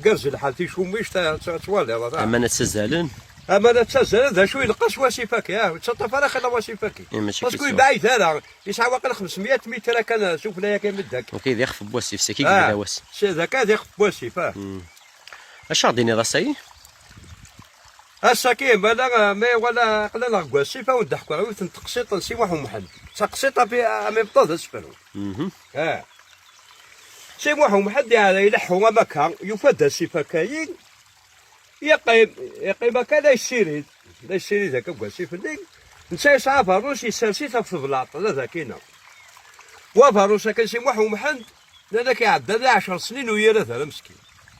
كرز الحال تيشوميش توالي هذا. اما انا تسزالن اما لا تسال ذا شوي لقاش واسيفاك يا تشطف انا خلا واسيفاك. ماشي باسكو كيسوا بعيد هذا يسعى واقيلا 500 متر كان شوفنا يا كامل داك. وكيدي يخف بواسيف ساكي كذا واس سي ذاك هذا يخف واسيف. اش غادي نضا ساي الساكين بلا ما ولا قلنا كواسيفه وندحكوا على تنتقسيط نسي واحد محل تقسيطه في مي بطاط اسفلو. سي واحد محد هذا يلحوا مكان يفد السيفه كاين يقيم كان لا يسيري ذاك كواسيف اللي نسى صعب فاروس يسالسي في البلاط هذا ذاكينا وفاروس كان سي واحد محد لا كيعدى 10 سنين ويا هذا مسكين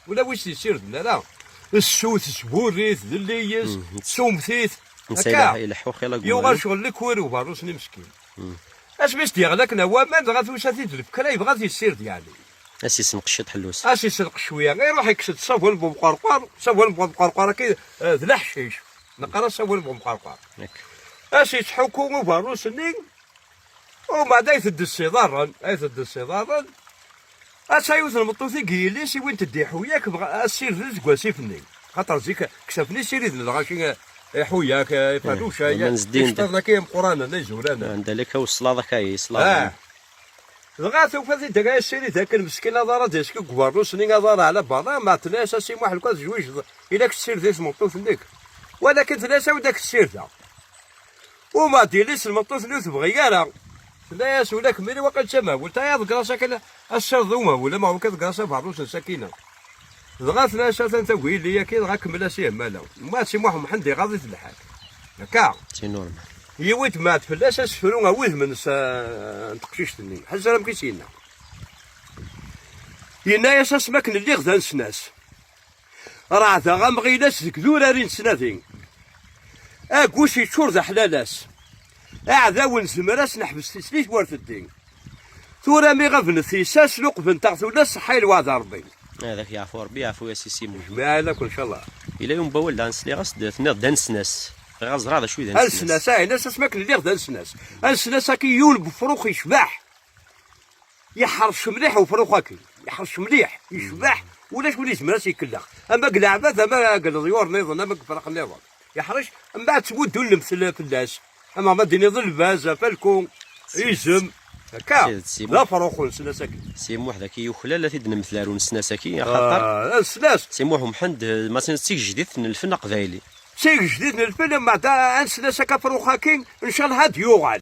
ولا واش يسير لا السوت سبوريث ذليس سومثيث هكا يلحو خيلا يوغا شغل لك ويرو باروسني مسكين اش باش ديالك نوامان بغات واش تدرب كلا يبغى يسير يعني اسي سنقشط حلوس اسي سلق شويه غير يروح يكسد صفول بمقرقر صفول بمقرقر كي ذ الحشيش نقرا صفول بمقرقر اسي تحكموا باروسني وما دا يثد الصدارا اسايوث المطوثي قيلي سي وين تدي حوياك بغا السير ذ كواسيفني خاطر زيك كسفني سيري ذ الغاشي حوياك فانوشا يا اشتغلنا كاين قرانا نزورانا عند لك والصلاه كاي صلاه غاثو فهذه دقايق السيري ذاك المسكين هذا ديسك كبارو سنين هذا على بعضها ما تلاش سي واحد كاز جوج الا كسير ذي المطوث ذيك ولكن تلاش وداك السير ذا وما ديريش المطوث اللي تبغي كاع لا ولا كملي وقت سما قلت يا ذكر ساكن الشر ذوما ولا ما هو كذا فاروس ساكنه دغا ثلاثه انت قوي لي كي دغا كمل سي مالا ما سي واحد محندي غادي تلحق هكا سي نورمال هي ويت مات فلاش اسفلو ويذ من تقشيشتني حزر ما كيسينا ينايا سمكن اللي غدا نسناس راه ذا غمغيلاس ذكذورا رين سناثين اكوشي تشور ذا حلالاس اعذاون زمراس نحبس تسليش ورث الدين ثورا مي غفن ثيساس لقفن تاخذولا صحي الواد ربي هذاك يعفو ربي يعفو يا سيسي ما لك ان شاء الله الى يوم بول دانس لي غاس دانس ناس غاز هذا شوي دانس السناس ناس اسمك اللي غدا السناس السناس كي يول بفروخ يشبح يحرش مليح وفروخك يحرش مليح يشبح ولا شكون يزمراس يكلخ اما قلعبات اما قال ضيور نيض اما فرق نيض يحرش من بعد تبود المثل فلاس اما ما ديني ظل باز فالكون يزم هكا لا فروخ نسناسكي سيمو حدا كي يخلى لا تيد نمثلارو نسناسكي خاطر السناس سيمو محمد ما سيك جديد الفن قبايلي سيك جديد الفن ما دا نسناسكا فروخاكين ان شاء الله هاد يوغال